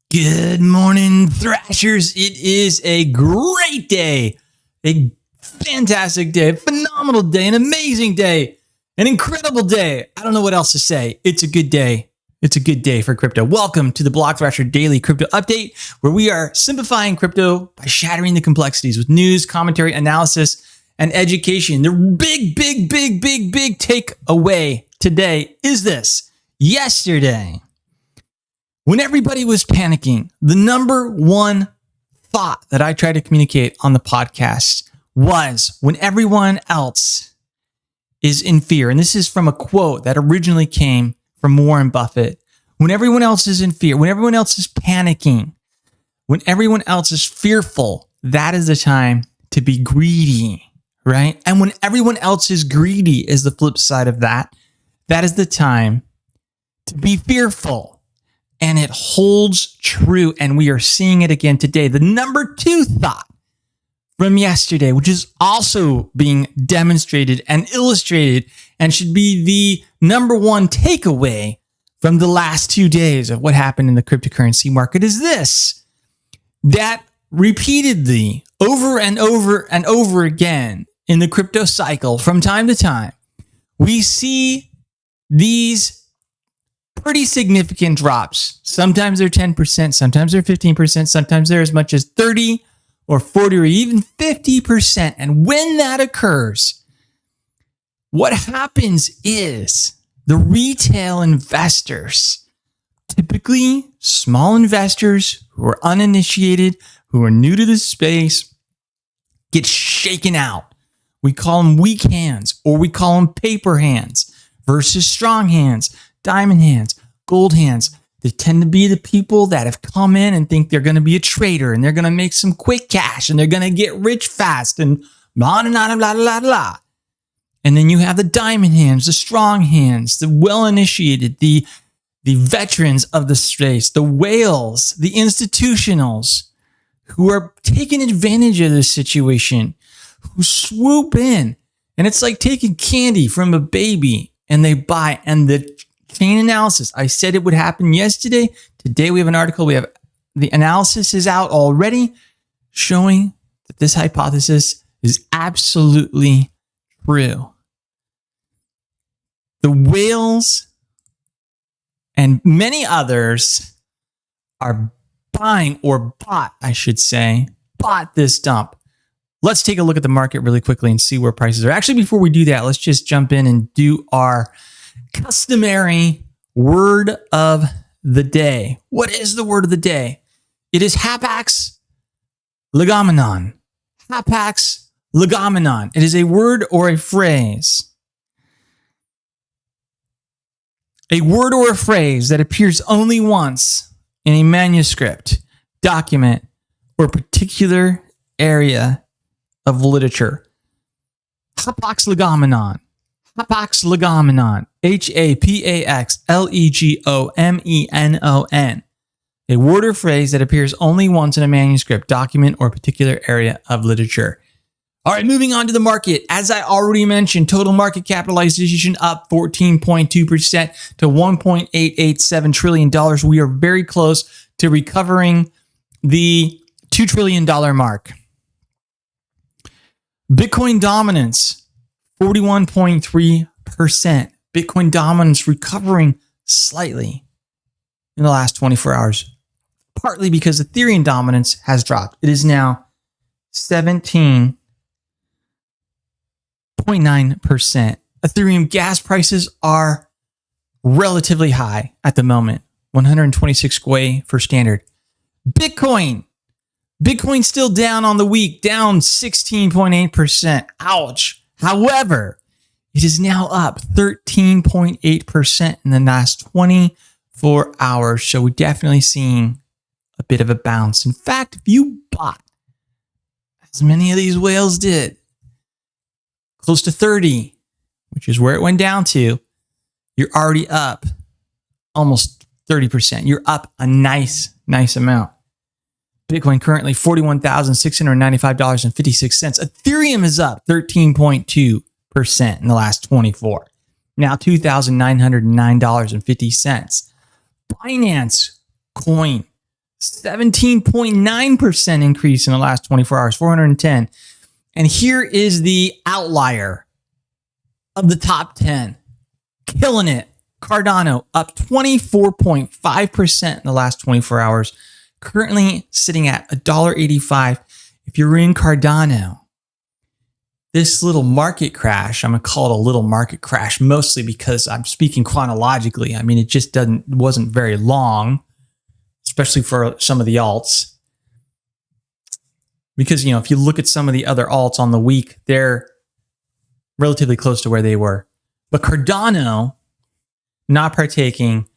Good morning, Thrashers. It is a great day, a fantastic day, a phenomenal day, an amazing day, an incredible day. I don't know what else to say. It's a good day. It's a good day for crypto. Welcome to the Block Thrasher Daily Crypto Update, where we are simplifying crypto by shattering the complexities with news, commentary, analysis, and education. The big takeaway today is this. Yesterday, when everybody was panicking, the number one thought that I tried to communicate on the podcast was when everyone else is in fear. And this is from a quote that originally came from Warren Buffett. When everyone else is in fear, when everyone else is panicking, when everyone else is fearful, that is the time to be greedy, right? And when everyone else is greedy is the flip side of that. That is the time to be fearful. And it holds true, and we are seeing it again today. The number two thought from yesterday, which is also being demonstrated and illustrated and should be the number one takeaway from the last 2 days of what happened in the cryptocurrency market, is this: that repeatedly, over and over and over again in the crypto cycle, from time to time, we see these pretty significant drops. Sometimes they're 10%, sometimes they're 15%, sometimes they're as much as 30 or 40 or even 50%. And when that occurs, what happens is the retail investors, typically small investors who are uninitiated, who are new to the space, get shaken out. We call them weak hands, or we call them paper hands versus strong hands. Diamond hands, gold hands. They tend to be the people that have come in and think they're going to be a trader and they're going to make some quick cash and they're going to get rich fast and blah, blah, blah, blah, blah. And then you have the diamond hands, the strong hands, the well-initiated, the veterans of the space, the whales, the institutionals who are taking advantage of this situation, who swoop in. And it's like taking candy from a baby and they buy, and the chain analysis. I said it would happen yesterday. Today we have an article. We have the analysis is out already showing that this hypothesis is absolutely true. The whales and many others are buying, or bought, I should say, bought this dump. Let's take a look at the market really quickly and see where prices are. Actually, before we do that, let's just jump in and do our customary word of the day. What is the word of the day? It is hapax legomenon. Hapax legomenon. It is a word or a phrase. A word or a phrase that appears only once in a manuscript, document, or particular area of literature. Hapax legomenon. Hapax legomenon. HAPAX LEGOMENON. A word or phrase that appears only once in a manuscript, document, or particular area of literature. All right, moving on to the market. As I already mentioned, total market capitalization up 14.2% to $1.887 trillion. We are very close to recovering the $2 trillion mark. Bitcoin dominance, 41.3%. Bitcoin dominance recovering slightly in the last 24 hours, partly because Ethereum dominance has dropped. It is now 17.9%. Ethereum gas prices are relatively high at the moment, 126 HwAY for standard. Bitcoin still down on the week, down 16.8%. Ouch. However, it is now up 13.8% in the last 24 hours. So we're definitely seeing a bit of a bounce. In fact, if you bought, as many of these whales did, close to 30, which is where it went down to, you're already up almost 30%. You're up a nice amount. Bitcoin currently $41,695.56. Ethereum is up 13.2% in the last 24. Now $2,909.50. Binance coin 17.9% increase in the last 24 hours, 410. And here is the outlier of the top 10. Killing it. Cardano up 24.5% in the last 24 hours. Currently sitting at $1.85. If you're in Cardano, this little market crash, I'm going to call it a little market crash, mostly because I'm speaking chronologically. I mean, it just wasn't very long, especially for some of the alts. Because, if you look at some of the other alts on the week, they're relatively close to where they were. But Cardano, not partaking,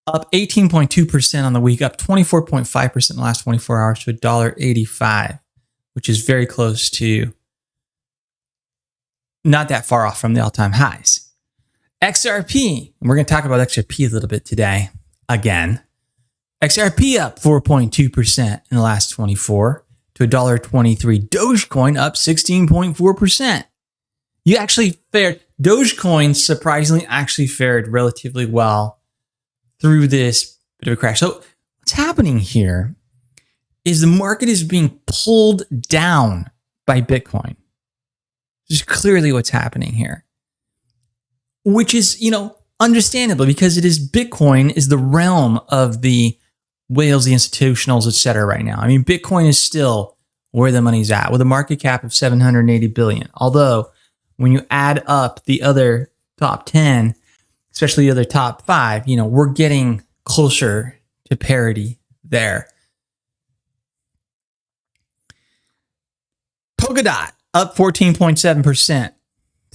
up 18.2% on the week, up 24.5% in the last 24 hours to $1.85, which is very close to, not that far off from the all-time highs. XRP, and we're going to talk about XRP a little bit today, again. XRP up 4.2% in the last 24 to $1.23. Dogecoin up 16.4%. You actually fared, Dogecoin surprisingly actually fared relatively well through this bit of a crash. So what's happening here is the market is being pulled down by Bitcoin. This is clearly what's happening here, which is, understandable because it is Bitcoin is the realm of the whales, the institutionals, etc. right now. I mean, Bitcoin is still where the money's at with a market cap of 780 billion. Although when you add up the other top 10, especially the other top 5, we're getting closer to parity there. Polkadot up 14.7%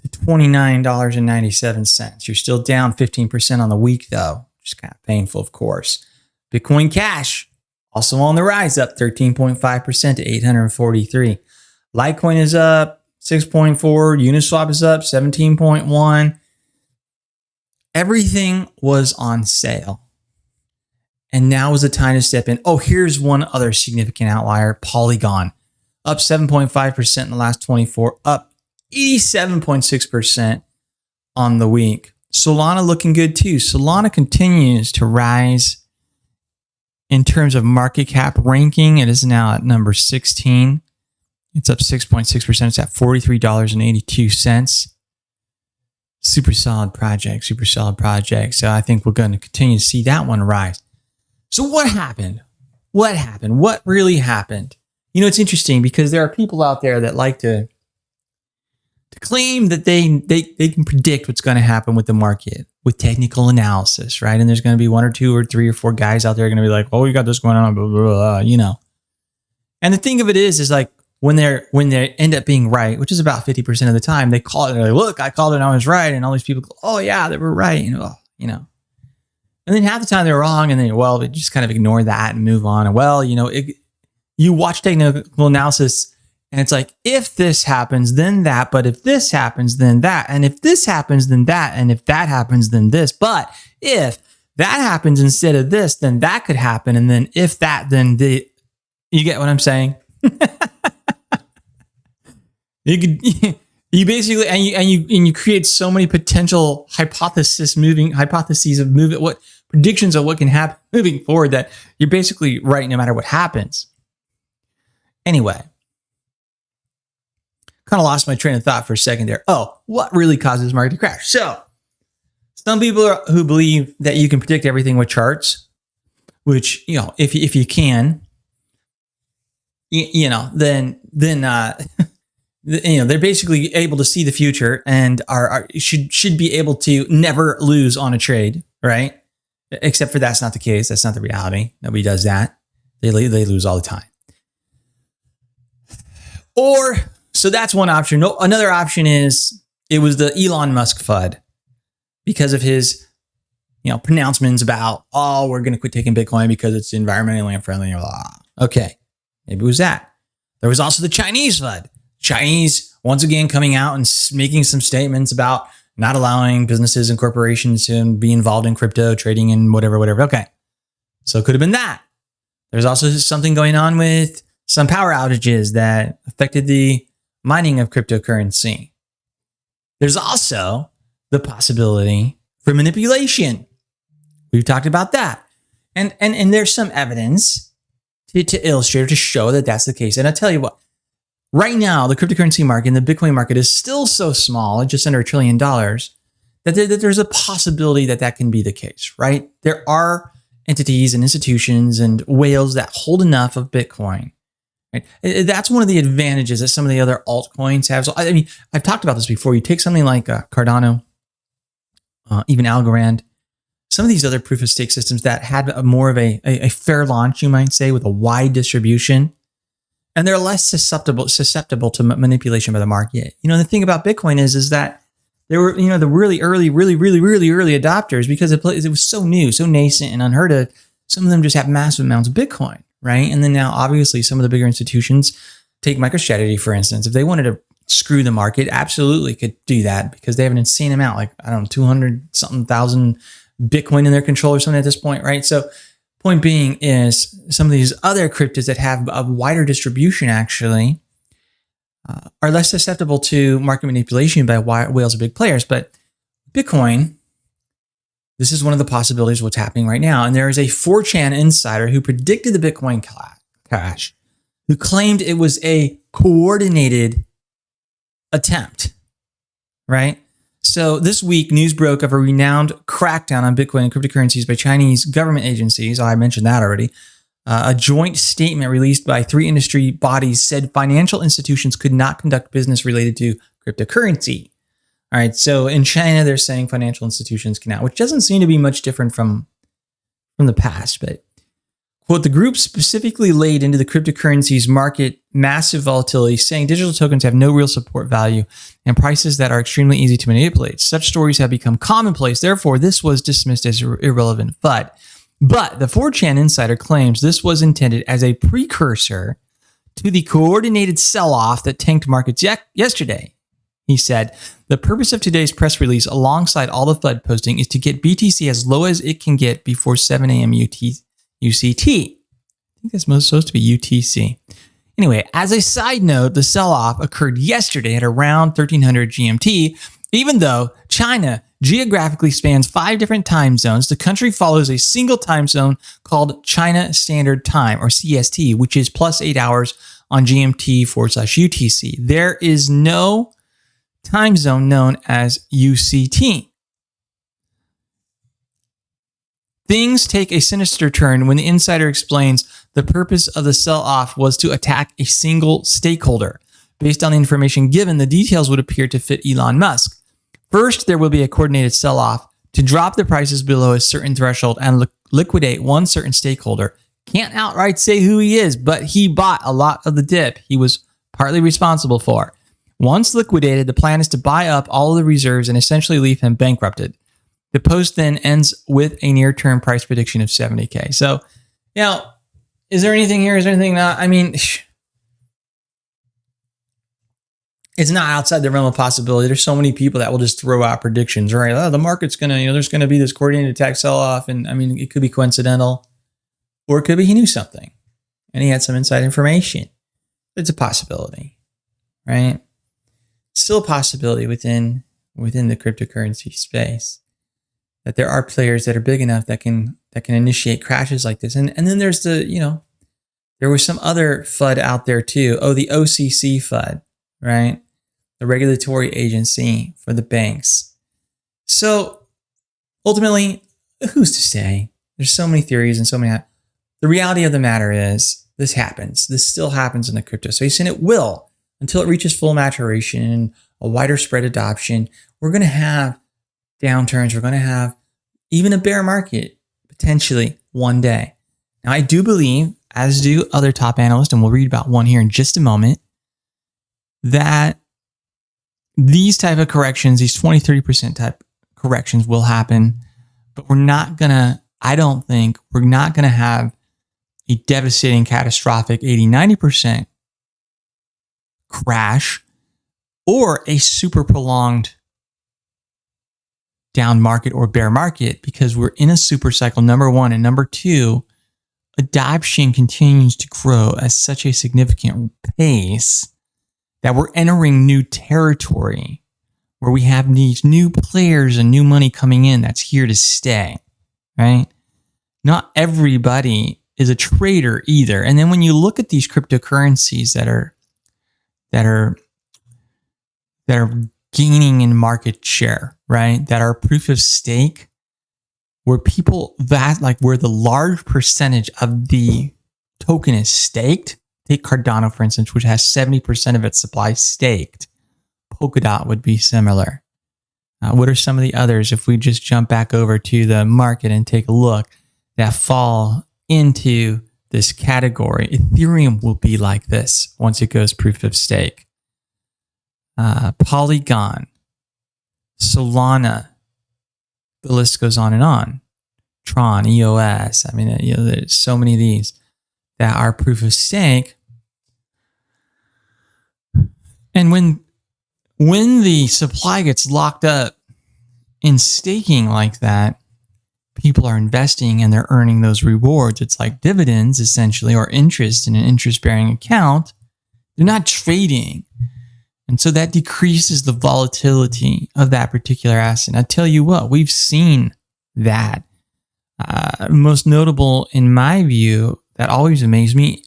to $29.97. You're still down 15% on the week, though, which is kind of painful, of course. Bitcoin Cash also on the rise, up 13.5% to 843. Litecoin is up 6.4. Uniswap is up 17.1. Everything was on sale. And now is the time to step in. Oh, here's one other significant outlier, Polygon. Up 7.5% in the last 24, up 87.6% on the week. Solana looking good too. Solana continues to rise in terms of market cap ranking. It is now at number 16. It's up 6.6%. It's at $43.82. Super solid project, super solid project. So I think we're going to continue to see that one rise. So what happened? What happened? What really happened? It's interesting because there are people out there that like to claim that they can predict what's going to happen with the market with technical analysis, right? And there's going to be 1 or 2 or 3 or 4 guys out there going to be like, oh, you got this going on, blah, blah, blah, And the thing of it is like when they end up being right, which is about 50% of the time, they call it, they're like, look, I called it and I was right. And all these people go, oh yeah, they were right, And then half the time they're wrong. And then, they just kind of ignore that and move on. And you watch technical analysis and it's like, if this happens, then that, but if this happens, then that, and if this happens, then that, and if that happens, then this, but if that happens instead of this, then that could happen. And then if that, then you get what I'm saying? You basically, and you create so many potential predictions of what can happen moving forward that you're basically right no matter what happens. Anyway, kind of lost my train of thought for a second there. Oh, what really causes market to crash? So, some people who believe that you can predict everything with charts, which if you can, then they're basically able to see the future and should be able to never lose on a trade, right? Except for that's not the case. That's not the reality. Nobody does that. They lose all the time. So that's one option. No, another option is it was the Elon Musk FUD because of his, pronouncements about, oh, we're going to quit taking Bitcoin because it's environmentally unfriendly. Blah. Okay, maybe it was that. There was also the Chinese FUD. Chinese, once again, coming out and making some statements about not allowing businesses and corporations to be involved in crypto trading and whatever. Okay, so it could have been that. There's also something going on with some power outages that affected the mining of cryptocurrency. There's also the possibility for manipulation. We've talked about that. And there's some evidence to illustrate or to show that that's the case. And I'll tell you what, right now, the cryptocurrency market and the Bitcoin market is still so small, just under $1 trillion, that there's a possibility that that can be the case, right? There are entities and institutions and whales that hold enough of Bitcoin. Right? That's one of the advantages that some of the other altcoins have. So, I mean, I've talked about this before. You take something like Cardano, even Algorand, some of these other proof of stake systems that had more of a fair launch, you might say, with a wide distribution, and they're less susceptible to manipulation by the market. You know, the thing about Bitcoin is that there were, the really early adopters, because it was so new, so nascent and unheard of. Some of them just have massive amounts of Bitcoin, right? And then now, obviously, some of the bigger institutions, take MicroStrategy, for instance, if they wanted to screw the market, absolutely could do that, because they have an insane amount, like, I don't know, 200-something thousand Bitcoin in their control or something at this point, right? So point being is some of these other cryptos that have a wider distribution actually are less susceptible to market manipulation by whales of big players. But Bitcoin, this is one of the possibilities of what's happening right now. And there is a 4chan insider who predicted the Bitcoin crash, who claimed it was a coordinated attempt, right? So this week, news broke of a renowned crackdown on Bitcoin and cryptocurrencies by Chinese government agencies. I mentioned that already. A joint statement released by 3 industry bodies said financial institutions could not conduct business related to cryptocurrency. All right, so in China, they're saying financial institutions cannot, which doesn't seem to be much different from the past. But, quote, the group specifically laid into the cryptocurrencies market massive volatility, saying digital tokens have no real support value and prices that are extremely easy to manipulate. Such stories have become commonplace. Therefore, this was dismissed as irrelevant FUD. But the 4chan insider claims this was intended as a precursor to the coordinated sell-off that tanked markets yesterday. He said, the purpose of today's press release, alongside all the FUD posting, is to get BTC as low as it can get before 7 a.m. UCT. I think that's supposed to be UTC. Anyway, as a side note, the sell-off occurred yesterday at around 1300 GMT. Even though China geographically spans 5 different time zones, the country follows a single time zone called China Standard Time, or CST, which is plus 8 hours on GMT/UTC. There is no time zone known as UCT. Things take a sinister turn when the insider explains the purpose of the sell-off was to attack a single stakeholder. Based on the information given, the details would appear to fit Elon Musk. First, there will be a coordinated sell-off to drop the prices below a certain threshold and liquidate one certain stakeholder. Can't outright say who he is, but he bought a lot of the dip he was partly responsible for. Once liquidated, the plan is to buy up all of the reserves and essentially leave him bankrupted. The post then ends with a near-term price prediction of 70K. So, is there anything here? Is there anything not? I mean, it's not outside the realm of possibility. There's so many people that will just throw out predictions, right? Oh, the market's going to, there's going to be this coordinated attack sell-off. And I mean, it could be coincidental, or it could be he knew something and he had some inside information. It's a possibility, right? Still a possibility within the cryptocurrency space that there are players that are big enough that can initiate crashes like this. And then there's the, there was some other FUD out there too. Oh, the OCC FUD, right? The regulatory agency for the banks. So ultimately, who's to say? There's so many theories and so many. The reality of the matter is this happens. This still happens in the crypto space, and it will until it reaches full maturation and a wider spread adoption. We're going to have downturns. We're going to have even a bear market potentially one day. Now, I do believe, as do other top analysts, and we'll read about one here in just a moment, that these type of corrections, these 20-30% type corrections will happen, but we're not going to, I don't think, we're not going to have a devastating, catastrophic 80-90% crash or a super prolonged down market or bear market, because we're in a super cycle, number one. And number two, adoption continues to grow at such a significant pace that we're entering new territory where we have these new players and new money coming in that's here to stay, right? Not everybody is a trader either. And then when you look at these cryptocurrencies that are gaining in market share, right? That are proof of stake, where where the large percentage of the token is staked. Take Cardano, for instance, which has 70% of its supply staked. Polkadot would be similar. What are some of the others, if we just jump back over to the market and take a look, that fall into this category? Ethereum will be like this once it goes proof of stake. Polygon, Solana, the list goes on and on. Tron, EOS, I mean, there's so many of these that are proof of stake. And when the supply gets locked up in staking like that, people are investing and they're earning those rewards. It's like dividends, essentially, or interest in an interest-bearing account. They're not trading. And so that decreases the volatility of that particular asset. I tell you what, we've seen that. Most notable, in my view, that always amazed me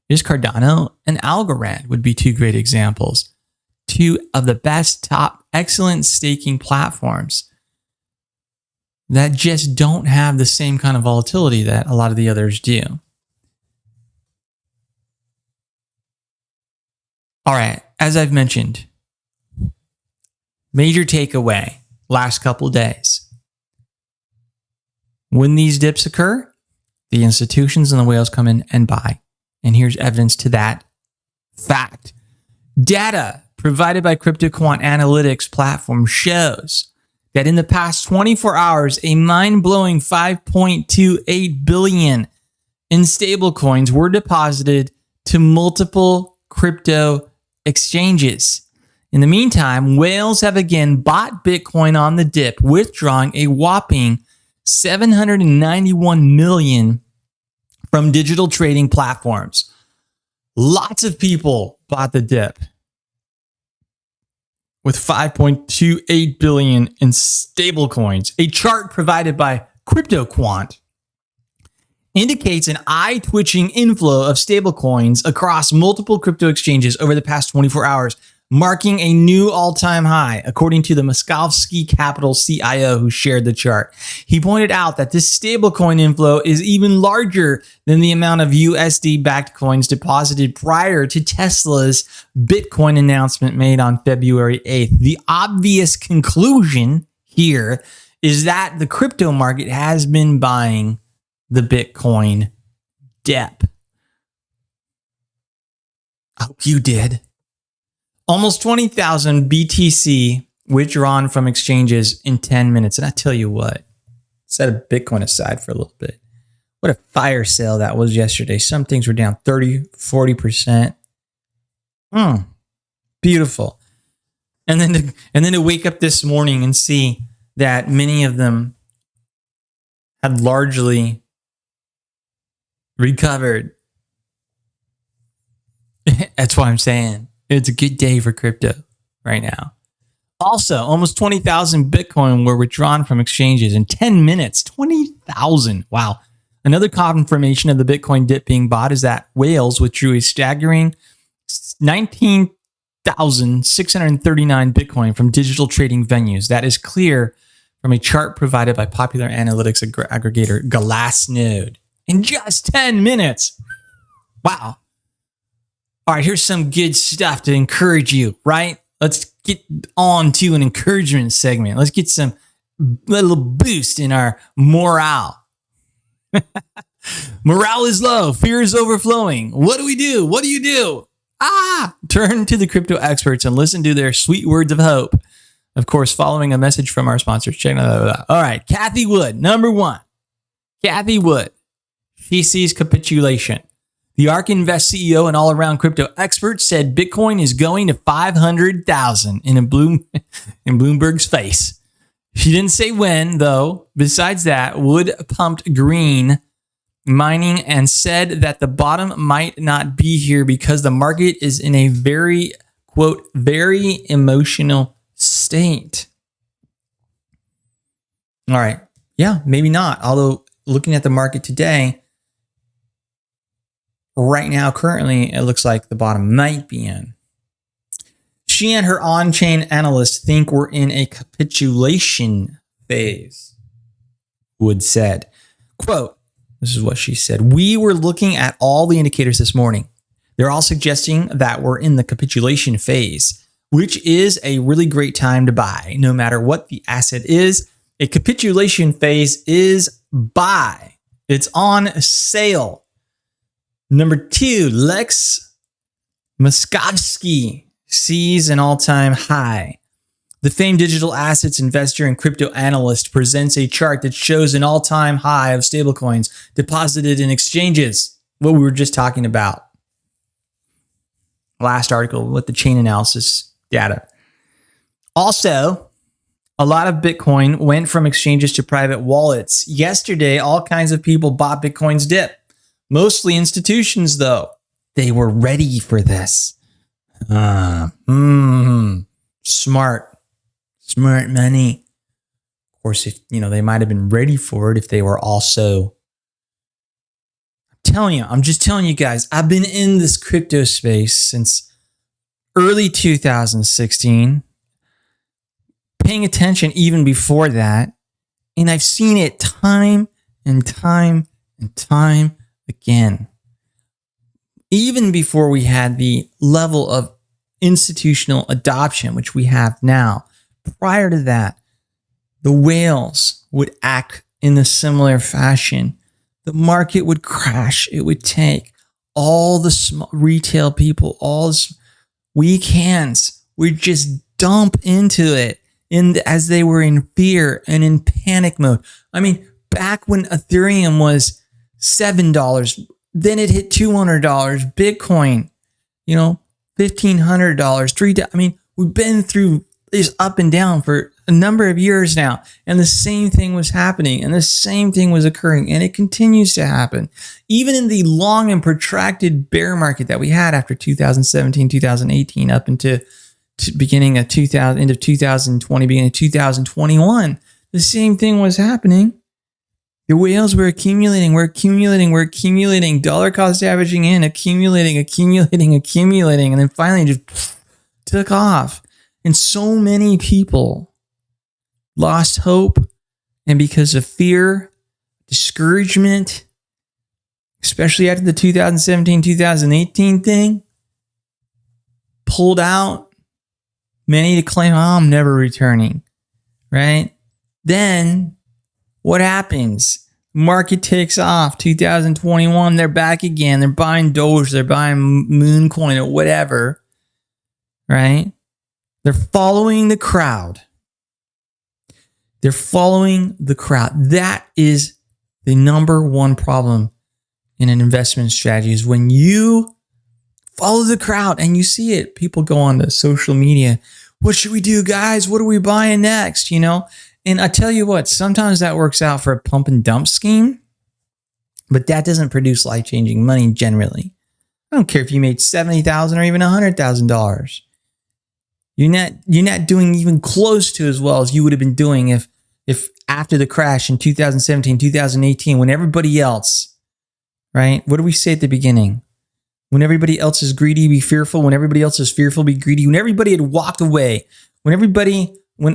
is Cardano and Algorand would be two great examples. Two of the best, top, excellent staking platforms that just don't have the same kind of volatility that a lot of the others do. All right, as I've mentioned, major takeaway last couple of days. When these dips occur, the institutions and the whales come in and buy. And here's evidence to that fact. Data provided by CryptoQuant Analytics platform shows that in the past 24 hours, a mind-blowing $5.28 billion in stablecoins were deposited to multiple crypto exchanges. In the meantime, whales have again bought Bitcoin on the dip, withdrawing a whopping $791 million from digital trading platforms. Lots of people bought the dip with $5.28 billion in stablecoins. A chart provided by CryptoQuant indicates an eye-twitching inflow of stablecoins across multiple crypto exchanges over the past 24 hours, marking a new all-time high, according to the Moskovsky Capital CIO who shared the chart. He pointed out that this stablecoin inflow is even larger than the amount of USD-backed coins deposited prior to Tesla's Bitcoin announcement made on February 8th. The obvious conclusion here is that the crypto market has been buying the Bitcoin dip. I hope you did. Almost 20,000 BTC withdrawn from exchanges in 10 minutes. And I tell you what, set a Bitcoin aside for a little bit. What a fire sale that was yesterday. Some things were down 30, 40%. Beautiful. And then to wake up this morning and see that many of them had largely recovered. That's what I'm saying. It's a good day for crypto right now. Also, almost 20,000 Bitcoin were withdrawn from exchanges in 10 minutes. 20,000. Wow. Another confirmation of the Bitcoin dip being bought is that whales withdrew a staggering 19,639 Bitcoin from digital trading venues. That is clear from a chart provided by popular analytics aggregator Glassnode. In just 10 minutes. Wow. All right, here's some good stuff to encourage you, right? Let's get on to an encouragement segment. Let's get some little boost in our morale. Morale is low. Fear is overflowing. What do we do? What do you do? Turn to the crypto experts and listen to their sweet words of hope. Of course, following a message from our sponsors. Check that out. All right, Kathy Wood, number one. Kathy Wood. She sees capitulation. The ARK Invest CEO and all-around crypto expert said Bitcoin is going to 500,000 in Bloomberg's face. She didn't say when, though. Besides that, Wood pumped green mining and said that the bottom might not be here because the market is in a very, quote, very emotional state. All right. Yeah, maybe not. Although looking at the market today, right now, currently, it looks like the bottom might be in. She and her on-chain analysts think we're in a capitulation phase. Wood said, quote, this is what she said. We were looking at all the indicators this morning. They're all suggesting that we're in the capitulation phase, which is a really great time to buy, no matter what the asset is. A capitulation phase is buy. It's on sale. Number 2, Lex Moskovsky sees an all-time high. The famed digital assets investor and crypto analyst presents a chart that shows an all-time high of stablecoins deposited in exchanges. What we were just talking about. Last article with the chain analysis data. Also, a lot of Bitcoin went from exchanges to private wallets. Yesterday, all kinds of people bought Bitcoin's dip. Mostly institutions, though. They were ready for this. Smart money. Of course, if they might have been ready for it if they were also. I'm just telling you guys, I've been in this crypto space since early 2016, paying attention even before that, and I've seen it time and time and time again. Even before we had the level of institutional adoption, which we have now, prior to that, the whales would act in a similar fashion. The market would crash. It would take all the small retail people, all the weak hands would just dump into it as they were in fear and in panic mode. I mean, back when Ethereum was $7, then it hit $200. Bitcoin, $1,500, $3. I mean, we've been through this up and down for a number of years now, and the same thing was happening, and the same thing was occurring, and it continues to happen. Even in the long and protracted bear market that we had after 2017, 2018, up into beginning of 2000, end of 2020, beginning of 2021, the same thing was happening. The whales were accumulating, dollar cost averaging in, accumulating, and then finally just took off. And so many people lost hope, and because of fear, discouragement, especially after the 2017, 2018 thing, pulled out. Many to claim, I'm never returning, right? Then what happens? Market takes off. 2021, they're back again. They're buying Doge, they're buying Mooncoin or whatever, right? They're following the crowd. That is the number one problem in an investment strategy, is when you follow the crowd and you see it. People go on to social media. What should we do, guys? What are we buying next? And I tell you what, sometimes that works out for a pump and dump scheme, but that doesn't produce life-changing money generally. I don't care if you made $70,000 or even $100,000. You're not doing even close to as well as you would have been doing if after the crash in 2017, 2018, when everybody else, right? What do we say at the beginning? When everybody else is greedy, be fearful. When everybody else is fearful, be greedy. When everybody had walked away, when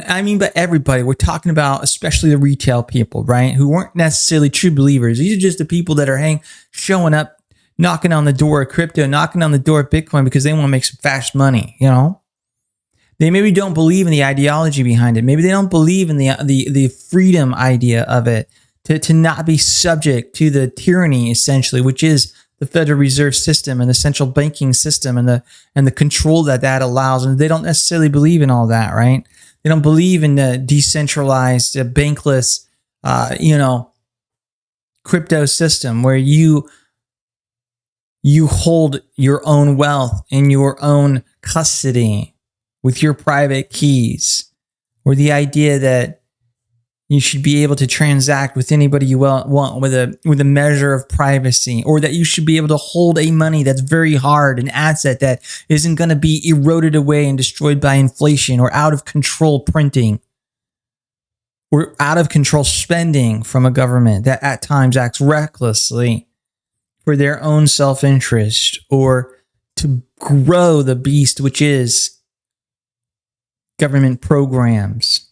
I mean by everybody, we're talking about especially the retail people, right? Who weren't necessarily true believers. These are just the people that are showing up, knocking on the door of crypto, knocking on the door of Bitcoin because they want to make some fast money, They maybe don't believe in the ideology behind it. Maybe they don't believe in the freedom idea of it, to not be subject to the tyranny, essentially, which is the Federal Reserve System and the central banking system and the control that allows. And they don't necessarily believe in all that, right? They don't believe in the decentralized, bankless, crypto system where you hold your own wealth in your own custody with your private keys, or the idea that you should be able to transact with anybody you want with a measure of privacy, or that you should be able to hold a money that's very hard, an asset that isn't going to be eroded away and destroyed by inflation, or out of control printing, or out of control spending from a government that at times acts recklessly, for their own self-interest or to grow the beast, which is government programs,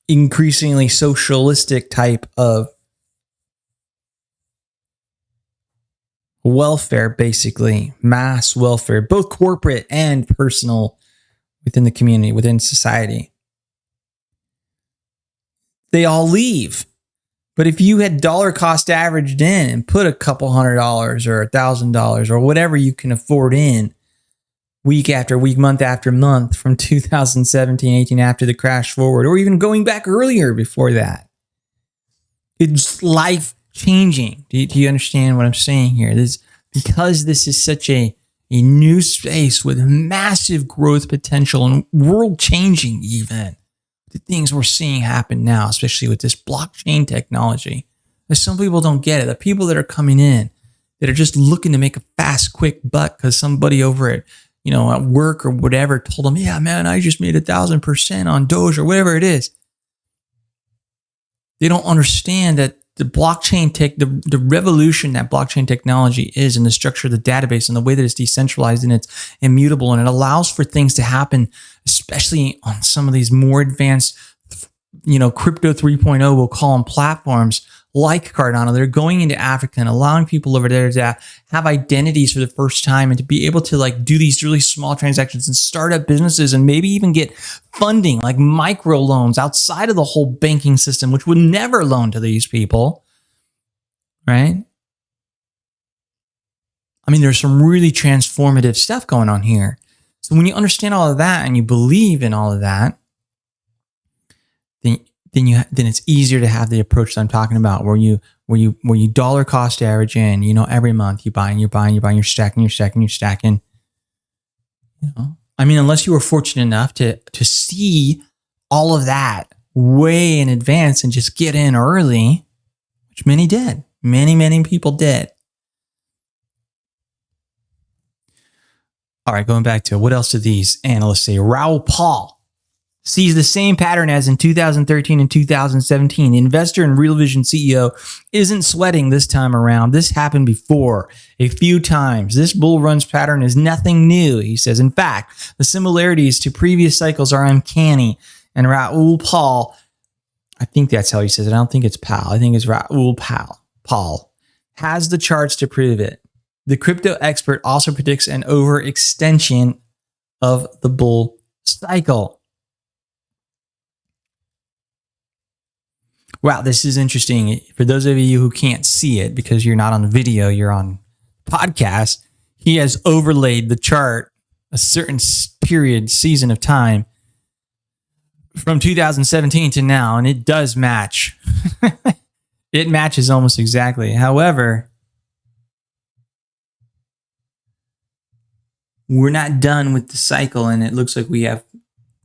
increasingly socialistic type of welfare, basically mass welfare, both corporate and personal within the community, within society. They all leave. But if you had dollar cost averaged in and put a couple $100 or $1,000 or whatever you can afford in week after week, month after month from 2017, 18 after the crash forward, or even going back earlier before that, it's life changing. Do you understand what I'm saying here? Because this is such a new space with massive growth potential and world changing even. The things we're seeing happen now, especially with this blockchain technology. There's some people don't get it. The people that are coming in that are just looking to make a fast, quick buck because somebody over at, at work or whatever told them, yeah, man, I just made 1,000% on DOGE or whatever it is. They don't understand that the blockchain the revolution that blockchain technology is, and the structure of the database and the way that it's decentralized and it's immutable, and it allows for things to happen, especially on some of these more advanced, crypto 3.0, we'll call them platforms like Cardano. They're going into Africa and allowing people over there to have identities for the first time and to be able to do these really small transactions and start up businesses and maybe even get funding like micro loans outside of the whole banking system, which would never loan to these people, right? I mean, there's some really transformative stuff going on here. So when you understand all of that and you believe in all of that, then it's easier to have the approach that I'm talking about, where you dollar cost average in, every month you're buying, you're stacking. I mean, unless you were fortunate enough to see all of that way in advance and just get in early, which many did. Many people did. All right, going back to what else do these analysts say? Raoul Pal sees the same pattern as in 2013 and 2017. The investor and Real Vision CEO isn't sweating this time around. This happened before a few times. This bull runs pattern is nothing new, he says. In fact, the similarities to previous cycles are uncanny. And Raoul Pal, I think that's how he says it. I don't think it's Pal. I think it's Raoul Pal has the charts to prove it. The crypto expert also predicts an overextension of the bull cycle. Wow, this is interesting. For those of you who can't see it because you're not on the video, you're on podcast, he has overlaid the chart a certain season of time from 2017 to now, and it does match. It matches almost exactly. However, we're not done with the cycle, and it looks like we have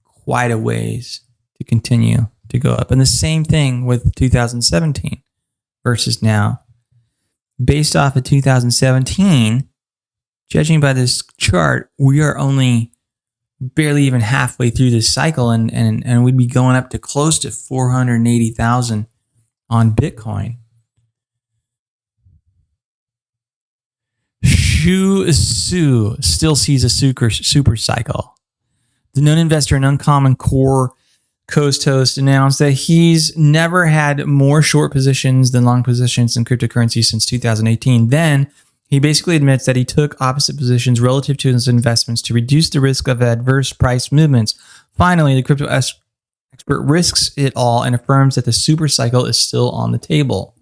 quite a ways to continue to go up. And the same thing with 2017 versus now. Based off of 2017, judging by this chart, we are only barely even halfway through this cycle, and we'd be going up to close to 480,000 on Bitcoin. Shu Su still sees a super cycle. The known investor and Uncommon Core Coast host announced that he's never had more short positions than long positions in cryptocurrency since 2018. Then he basically admits that he took opposite positions relative to his investments to reduce the risk of adverse price movements. Finally, the crypto expert risks it all and affirms that the super cycle is still on the table.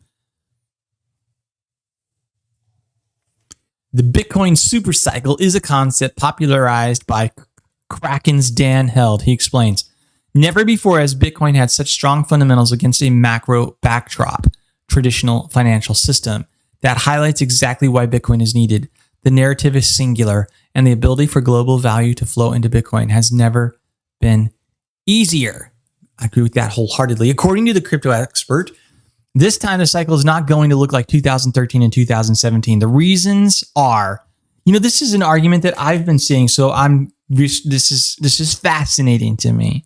The Bitcoin super cycle is a concept popularized by Kraken's Dan Held. He explains, never before has Bitcoin had such strong fundamentals against a macro backdrop, traditional financial system, that highlights exactly why Bitcoin is needed. The narrative is singular, and the ability for global value to flow into Bitcoin has never been easier. I agree with that wholeheartedly. According to the crypto expert, this time the cycle is not going to look like 2013 and 2017. The reasons are, this is an argument that I've been seeing, so this is fascinating to me.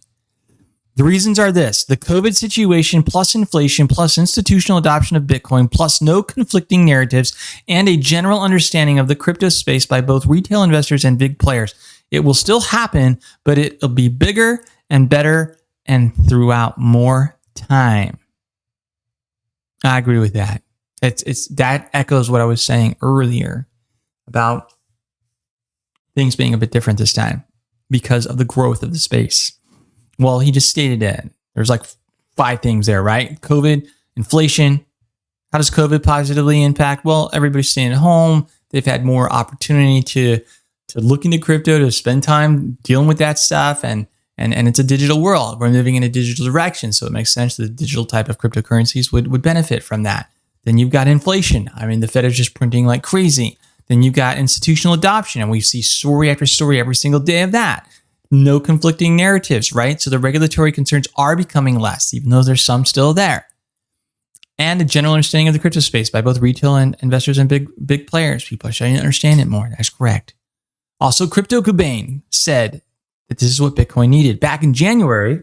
The reasons are this: the COVID situation plus inflation plus institutional adoption of Bitcoin plus no conflicting narratives and a general understanding of the crypto space by both retail investors and big players. It will still happen, but it'll be bigger and better and throughout more time. I agree with that. It's that echoes what I was saying earlier about things being a bit different this time because of the growth of the space. Well, he just stated it. There's like 5 things there, right? COVID, inflation. How does COVID positively impact? Well, everybody's staying at home. They've had more opportunity to look into crypto, to spend time dealing with that stuff. And it's a digital world. We're moving in a digital direction. So it makes sense that the digital type of cryptocurrencies would benefit from that. Then you've got inflation. I mean, the Fed is just printing like crazy. Then you've got institutional adoption. And we see story after story every single day of that. No conflicting narratives, right? So the regulatory concerns are becoming less, even though there's some still there. And a general understanding of the crypto space by both retail and investors and big players. People are starting to understand it more. That's correct. Also, Crypto Cobain said that this is what Bitcoin needed. Back in January,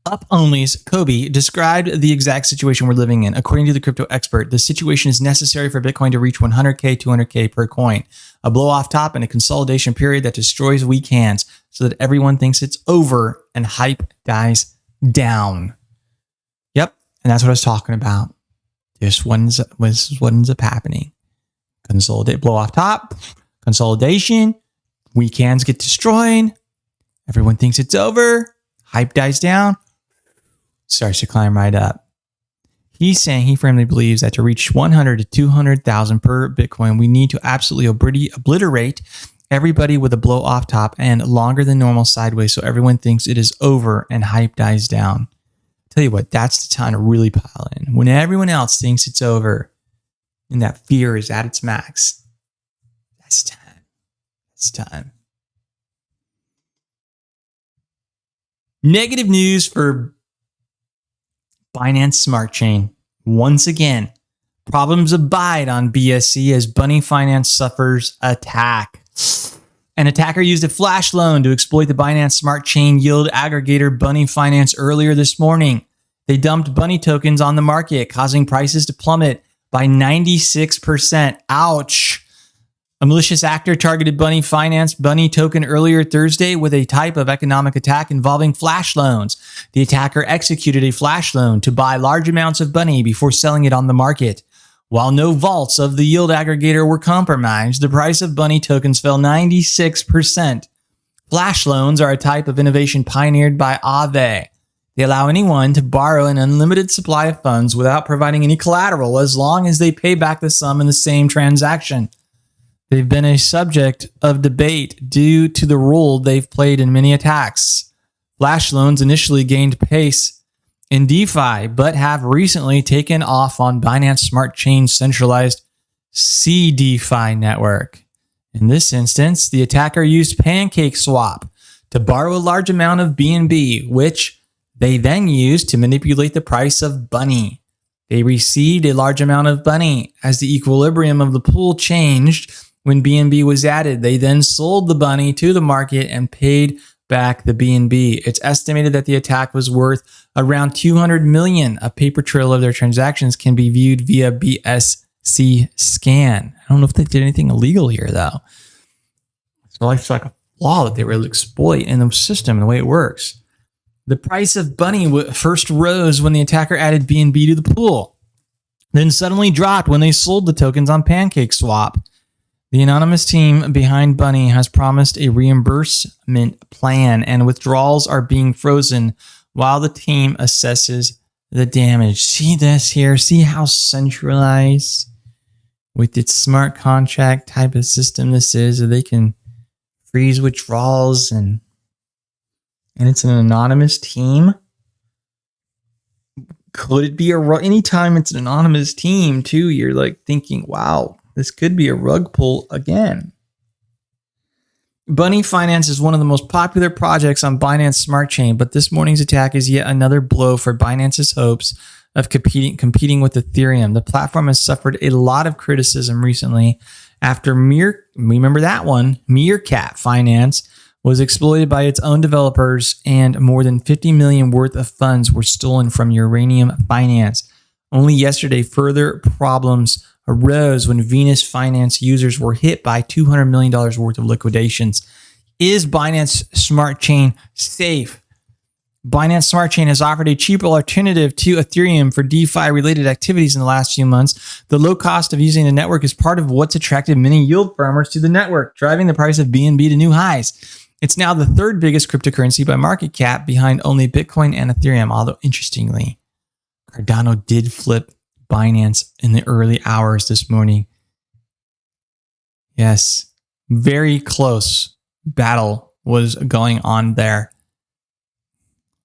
Up Only's Kobe described the exact situation we're living in. According to the crypto expert, the situation is necessary for Bitcoin to reach 100K, 200K per coin, a blow off top and a consolidation period that destroys weak hands so that everyone thinks it's over and hype dies down. Yep. And that's what I was talking about. This what ends up happening. Consolidate, blow off top, consolidation, weak hands get destroyed. Everyone thinks it's over. Hype dies down. Starts to climb right up. He's saying he firmly believes that to reach 100 to 200,000 per Bitcoin, we need to absolutely obliterate everybody with a blow off top and longer than normal sideways so everyone thinks it is over and hype dies down. Tell you what, that's the time to really pile in. When everyone else thinks it's over and that fear is at its max, that's time. It's time. Negative news for Binance Smart Chain. Once again, problems abide on BSC as Bunny Finance suffers attack. An attacker used a flash loan to exploit the Binance Smart Chain yield aggregator Bunny Finance earlier this morning. They dumped Bunny tokens on the market, causing prices to plummet by 96%. Ouch. A malicious actor targeted Bunny Finance Bunny token earlier Thursday with a type of economic attack involving flash loans. The attacker executed a flash loan to buy large amounts of Bunny before selling it on the market. While no vaults of the yield aggregator were compromised, the price of Bunny tokens fell 96%. Flash loans are a type of innovation pioneered by Aave. They allow anyone to borrow an unlimited supply of funds without providing any collateral as long as they pay back the sum in the same transaction. They've been a subject of debate due to the role they've played in many attacks. Flash loans initially gained pace in DeFi, but have recently taken off on Binance Smart Chain's centralized CDeFi network. In this instance, the attacker used PancakeSwap to borrow a large amount of BNB, which they then used to manipulate the price of Bunny. They received a large amount of Bunny as the equilibrium of the pool changed. When BNB was added, they then sold the Bunny to the market and paid back the BNB. It's estimated that the attack was worth around 200 million. A paper trail of their transactions can be viewed via BSC scan. I don't know if they did anything illegal here, though. So it's like a flaw that they were able to exploit in the system and the way it works. The price of Bunny first rose when the attacker added BNB to the pool, then suddenly dropped when they sold the tokens on PancakeSwap. The anonymous team behind Bunny has promised a reimbursement plan, and withdrawals are being frozen while the team assesses the damage. See this here? See how centralized with its smart contract type of system this is? So they can freeze withdrawals, and it's an anonymous team. Could it be anytime it's an anonymous team too, you're like thinking, wow, this could be a rug pull again. Bunny Finance is one of the most popular projects on Binance Smart Chain, but this morning's attack is yet another blow for Binance's hopes of competing with Ethereum. The platform has suffered a lot of criticism recently after remember that one, Meerkat Finance was exploited by its own developers, and more than $50 million worth of funds were stolen from Uranium Finance. Only yesterday, further problems arose when Venus Finance users were hit by $200 million worth of liquidations. Is Binance Smart Chain safe? Binance Smart Chain has offered a cheaper alternative to Ethereum for DeFi-related activities in the last few months. The low cost of using the network is part of what's attracted many yield farmers to the network, driving the price of BNB to new highs. It's now the third biggest cryptocurrency by market cap, behind only Bitcoin and Ethereum, although interestingly, Cardano did flip Binance in the early hours this morning. Yes, very close battle was going on there.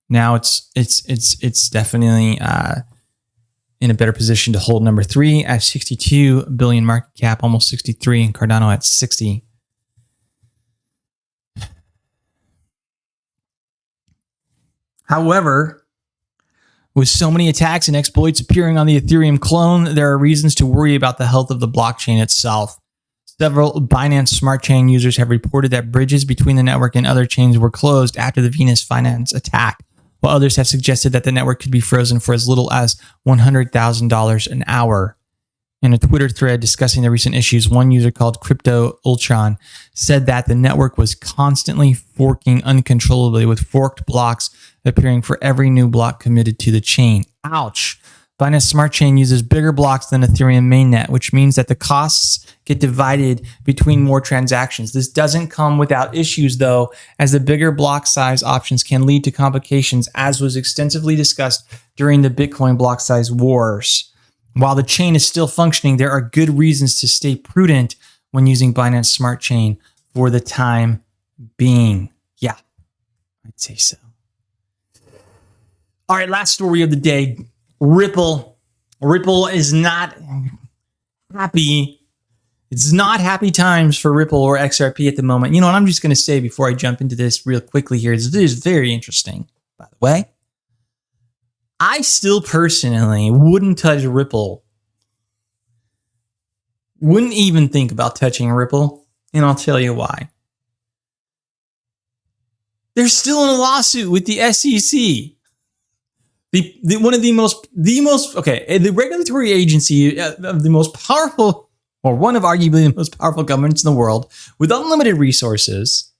Now it's definitely in a better position to hold number 3 at 62 billion market cap, almost 63, and Cardano at 60. However, with so many attacks and exploits appearing on the Ethereum clone, there are reasons to worry about the health of the blockchain itself. Several Binance Smart Chain users have reported that bridges between the network and other chains were closed after the Venus Finance attack, while others have suggested that the network could be frozen for as little as $100,000 an hour. In a Twitter thread discussing the recent issues, one user called Crypto Ultron said that the network was constantly forking uncontrollably, with forked blocks appearing for every new block committed to the chain. Ouch! Binance Smart Chain uses bigger blocks than Ethereum mainnet, which means that the costs get divided between more transactions. This doesn't come without issues, though, as the bigger block size options can lead to complications, as was extensively discussed during the Bitcoin block size wars. While the chain is still functioning, there are good reasons to stay prudent when using Binance Smart Chain for the time being. Yeah, I'd say so. All right, last story of the day. Ripple is not happy. It's not happy times for Ripple or XRP at the moment. You know what I'm just going to say before I jump into this real quickly here is this is very interesting, by the way. I still personally wouldn't touch Ripple. Wouldn't even think about touching Ripple, and I'll tell you why. They're still in a lawsuit with the SEC. The regulatory agency of the most powerful, or one of arguably the most powerful governments in the world, with unlimited resources,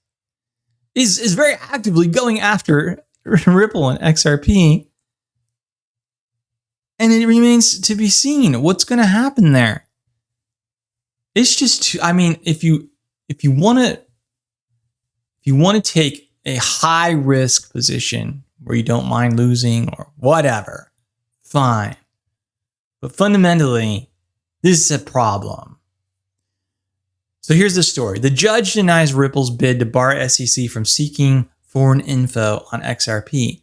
is very actively going after Ripple and XRP. And it remains to be seen what's going to happen there. It's just, if you want to take a high risk position where you don't mind losing or whatever, fine. But fundamentally, this is a problem. So here's the story. The judge denies Ripple's bid to bar SEC from seeking foreign info on XRP.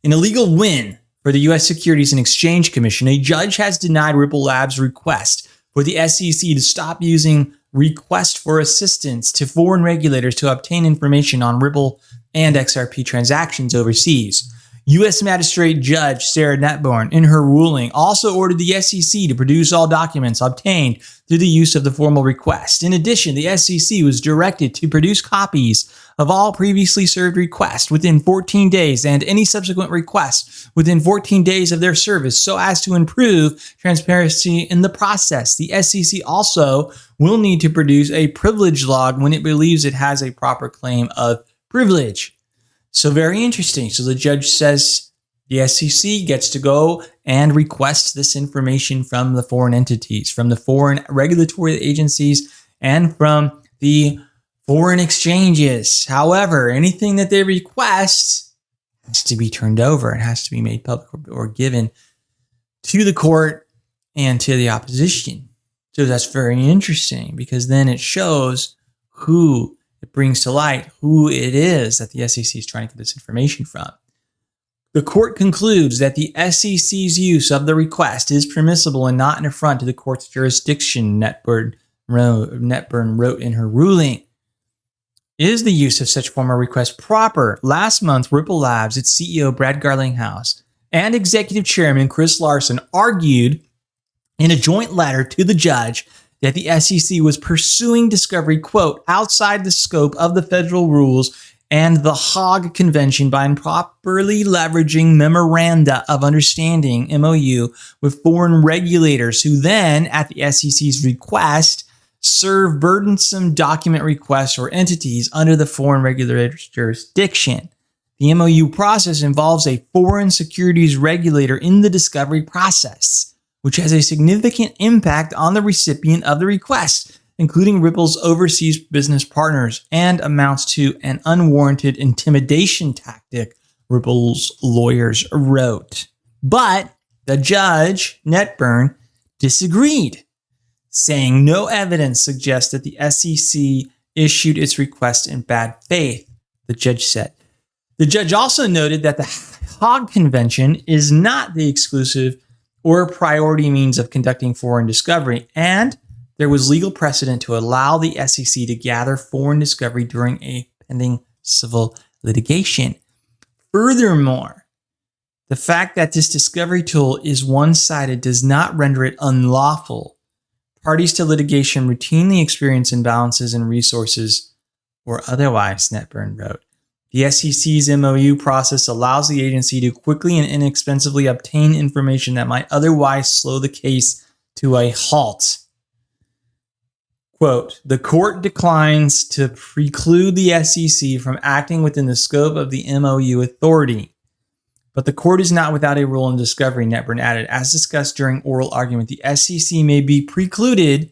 In a legal win for the U.S. Securities and Exchange Commission, a judge has denied Ripple Labs' request for the SEC to stop using request for assistance to foreign regulators to obtain information on Ripple and XRP transactions overseas. U.S. Magistrate Judge Sarah Netborn, in her ruling, also ordered the SEC to produce all documents obtained through the use of the formal request. In addition, the SEC was directed to produce copies of all previously served requests within 14 days and any subsequent requests within 14 days of their service, so as to improve transparency in the process. The SEC also will need to produce a privilege log when it believes it has a proper claim of privilege. So very interesting. So the judge says the SEC gets to go and request this information from the foreign entities, from the foreign regulatory agencies, and from the foreign exchanges. However, anything that they request has to be turned over. It has to be made public or given to the court and to the opposition. So that's very interesting, because then it shows who it brings to light who it is that the SEC is trying to get this information from. The court concludes that the SEC's use of the request is permissible and not an affront to the court's jurisdiction, Netburn wrote in her ruling. Is the use of such formal request proper? Last month, Ripple Labs, its CEO Brad Garlinghouse, and executive chairman Chris Larson argued in a joint letter to the judge that the SEC was pursuing discovery, quote, outside the scope of the federal rules and the Hague Convention by improperly leveraging Memoranda of Understanding, MOU, with foreign regulators who then, at the SEC's request, serve burdensome document requests for entities under the foreign regulator's jurisdiction. The MOU process involves a foreign securities regulator in the discovery process, which has a significant impact on the recipient of the request, including Ripple's overseas business partners, and amounts to an unwarranted intimidation tactic, Ripple's lawyers wrote. But the judge, Netburn, disagreed, saying no evidence suggests that the SEC issued its request in bad faith, the judge said. The judge also noted that the Hague Convention is not the exclusive or priority means of conducting foreign discovery, and there was legal precedent to allow the SEC to gather foreign discovery during a pending civil litigation. Furthermore, the fact that this discovery tool is one-sided does not render it unlawful. Parties to litigation routinely experience imbalances in resources or otherwise, Netburn wrote. The SEC's MOU process allows the agency to quickly and inexpensively obtain information that might otherwise slow the case to a halt. Quote, the court declines to preclude the SEC from acting within the scope of the MOU authority. But the court is not without a role in discovery, Netburn added. As discussed during oral argument, the SEC may be precluded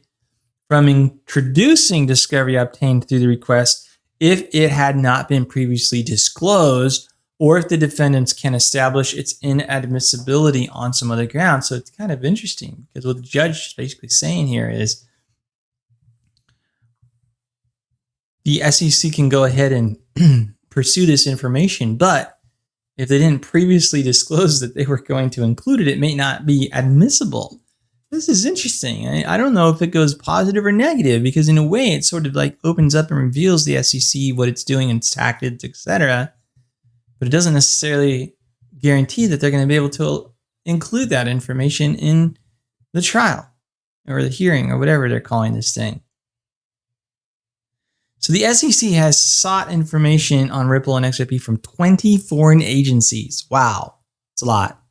from introducing discovery obtained through the request if it had not been previously disclosed, or if the defendants can establish its inadmissibility on some other ground. So it's kind of interesting, because what the judge is basically saying here is the SEC can go ahead and pursue this information, but if they didn't previously disclose that they were going to include it, it may not be admissible. This is interesting. I don't know if it goes positive or negative, because in a way it sort of like opens up and reveals the SEC, what it's doing and its tactics, etc. But it doesn't necessarily guarantee that they're going to be able to include that information in the trial or the hearing or whatever they're calling this thing. So the SEC has sought information on Ripple and XRP from 20 foreign agencies. Wow, it's a lot.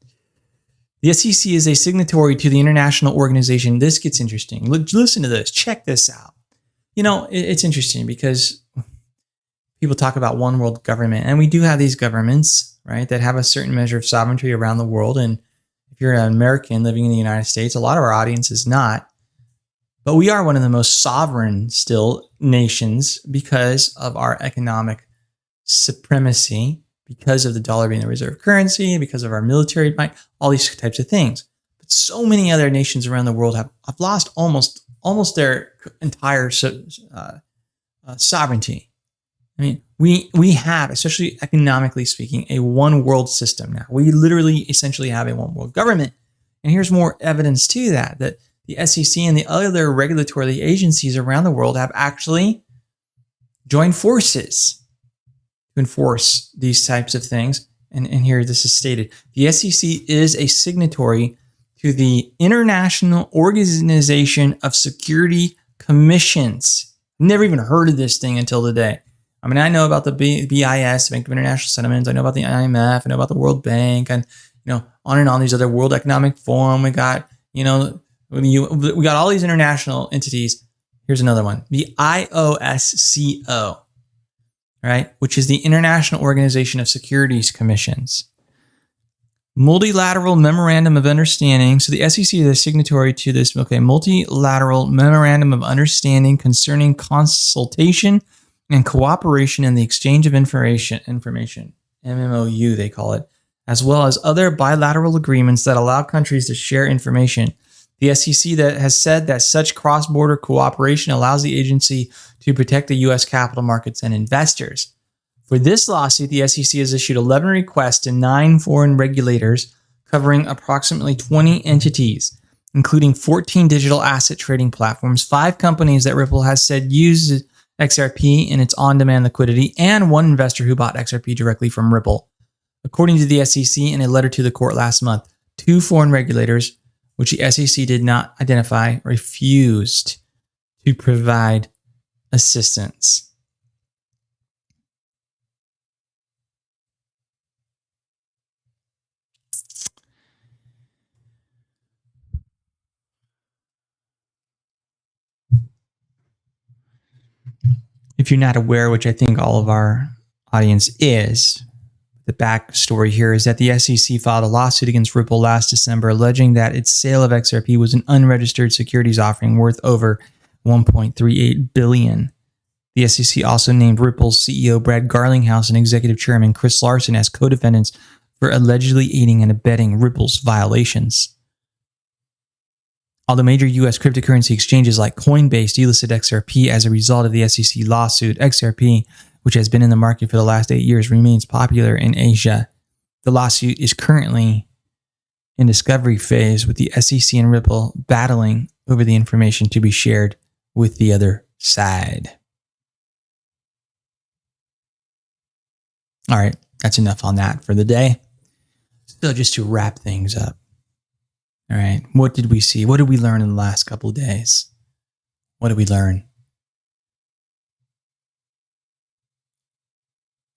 The SEC is a signatory to the international organization. This gets interesting. Listen to this. Check this out. You know, it's interesting because people talk about one world government, and we do have these governments, right, that have a certain measure of sovereignty around the world. And if you're an American living in the United States, a lot of our audience is not. But we are one of the most sovereign still nations because of our economic supremacy, because of the dollar being the reserve currency, because of our military might, all these types of things. But so many other nations around the world have lost almost their entire sovereignty. I mean, we have, especially economically speaking, a one world system now. We literally essentially have a one world government. And here's more evidence to that the SEC and the other regulatory agencies around the world have actually joined forces to enforce these types of things. And here this is stated. The SEC is a signatory to the International Organization of Security Commissions. Never even heard of this thing until today. I mean, I know about the BIS, Bank of International Settlements. I know about the IMF. I know about the World Bank, and on and on. These other World Economic Forum. We got we got all these international entities. Here's another one: the IOSCO, right, which is the International Organization of Securities Commissions. Multilateral Memorandum of Understanding. So the SEC is a signatory to this. Multilateral Memorandum of Understanding concerning consultation and cooperation in the exchange of information, MMOU they call it, as well as other bilateral agreements that allow countries to share information. The SEC that has said that such cross-border cooperation allows the agency to protect the U.S. capital markets and investors. For this lawsuit, the SEC has issued 11 requests to 9 foreign regulators covering approximately 20 entities, including 14 digital asset trading platforms, 5 companies that Ripple has said use XRP in its on-demand liquidity, and 1 investor who bought XRP directly from Ripple. According to the SEC in a letter to the court last month, 2 foreign regulators, which the SEC did not identify, refused to provide assistance. if you're not aware, which I think all of our audience is, the backstory here is that the SEC filed a lawsuit against Ripple last December, alleging that its sale of XRP was an unregistered securities offering worth over $1.38 billion. The SEC also named Ripple's CEO Brad Garlinghouse and executive chairman Chris Larson as co-defendants for allegedly aiding and abetting Ripple's violations. Although major U.S. cryptocurrency exchanges like Coinbase delisted XRP as a result of the SEC lawsuit, XRP, which has been in the market for the last 8 years, remains popular in Asia. The lawsuit is currently in discovery phase, with the SEC and Ripple battling over the information to be shared with the other side. All right, that's enough on that for the day. So just to wrap things up. All right, what did we see? What did we learn in the last couple of days? What did we learn?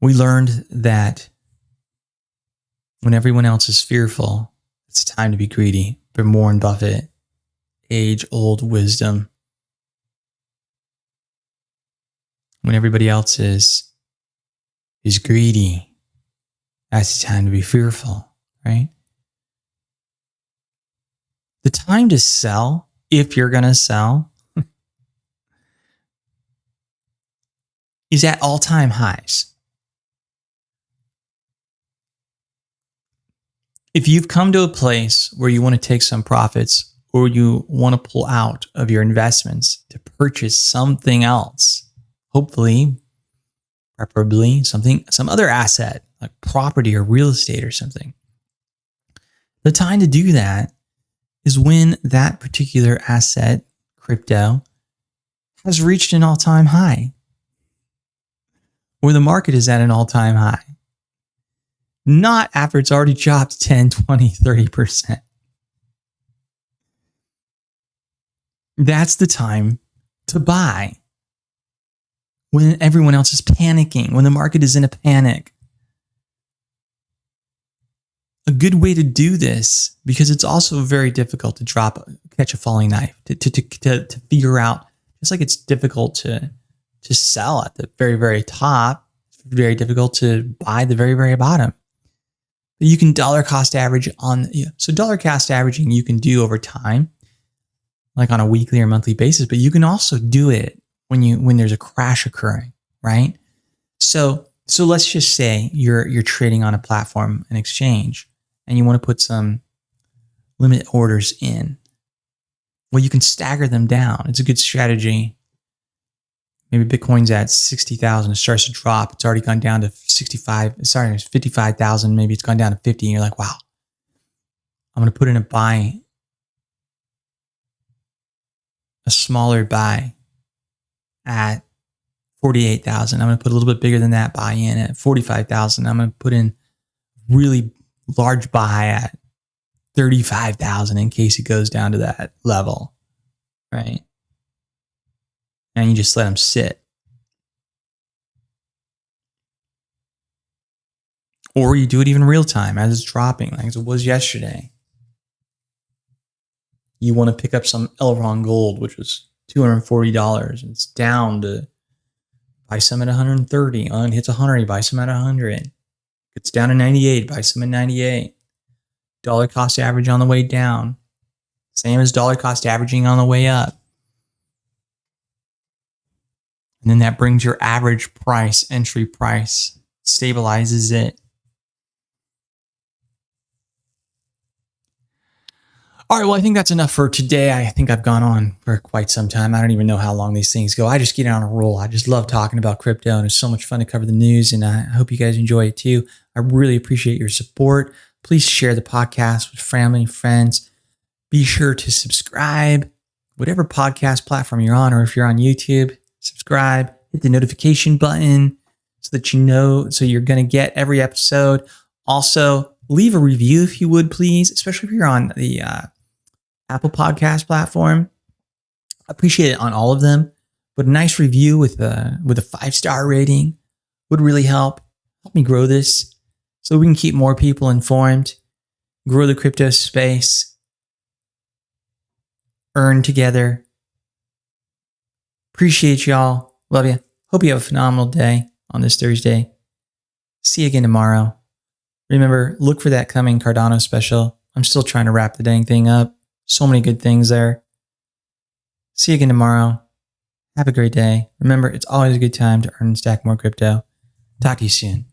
We learned that when everyone else is fearful, it's time to be greedy. From Warren Buffett, age-old wisdom. When everybody else is greedy, that's the time to be fearful, right? The time to sell, if you're going to sell, is at all-time highs. If you've come to a place where you want to take some profits or you want to pull out of your investments to purchase something else, hopefully, preferably some other asset like property or real estate or something, the time to do that is when that particular asset, crypto, has reached an all-time high, where the market is at an all-time high. Not after it's already dropped 10, 20, 30%. That's the time to buy. When everyone else is panicking, when the market is in a panic. A good way to do this, because it's also very difficult to catch a falling knife, to figure out, just like it's difficult to sell at the very, very top, it's very difficult to buy the very, very bottom. But you can dollar cost average so dollar cost averaging you can do over time, like on a weekly or monthly basis, but you can also do it when there's a crash occurring, right? So let's just say you're trading on a platform, an exchange, and you want to put some limit orders in. Well, you can stagger them down. It's a good strategy. Maybe Bitcoin's at 60,000. It starts to drop. It's already gone down to 55,000. Maybe it's gone down to 50. And you're like, wow, I'm going to put in a smaller buy at 48,000. I'm going to put a little bit bigger than that buy in at 45,000. I'm going to put in really large buy at 35,000 in case it goes down to that level, right? And you just let them sit. Or you do it even real time as it's dropping, like it was yesterday. You want to pick up some Elrond gold, which was $240, and it's down to buy some at 130. It hits 100, you buy some at 100. It's down to 98, buy some at 98. Dollar cost average on the way down. Same as dollar cost averaging on the way up. And then that brings your average price, entry price, stabilizes it. All right, well, I think that's enough for today. I think I've gone on for quite some time. I don't even know how long these things go. I just get on a roll. I just love talking about crypto, and it's so much fun to cover the news, and I hope you guys enjoy it too. I really appreciate your support. Please share the podcast with family, friends. Be sure to subscribe, whatever podcast platform you're on, or if you're on YouTube, subscribe, hit the notification button so that you know, so you're going to get every episode. Also, leave a review if you would, please, especially if you're on the Apple Podcast platform. I appreciate it on all of them, but a nice review with a 5-star rating would really help me grow this so we can keep more people informed, grow the crypto space, earn together. Appreciate y'all. Love you. Hope you have a phenomenal day on this Thursday. See you again tomorrow. Remember, look for that coming Cardano special. I'm still trying to wrap the dang thing up. So many good things there. See you again tomorrow. Have a great day. Remember, it's always a good time to earn and stack more crypto. Talk to you soon.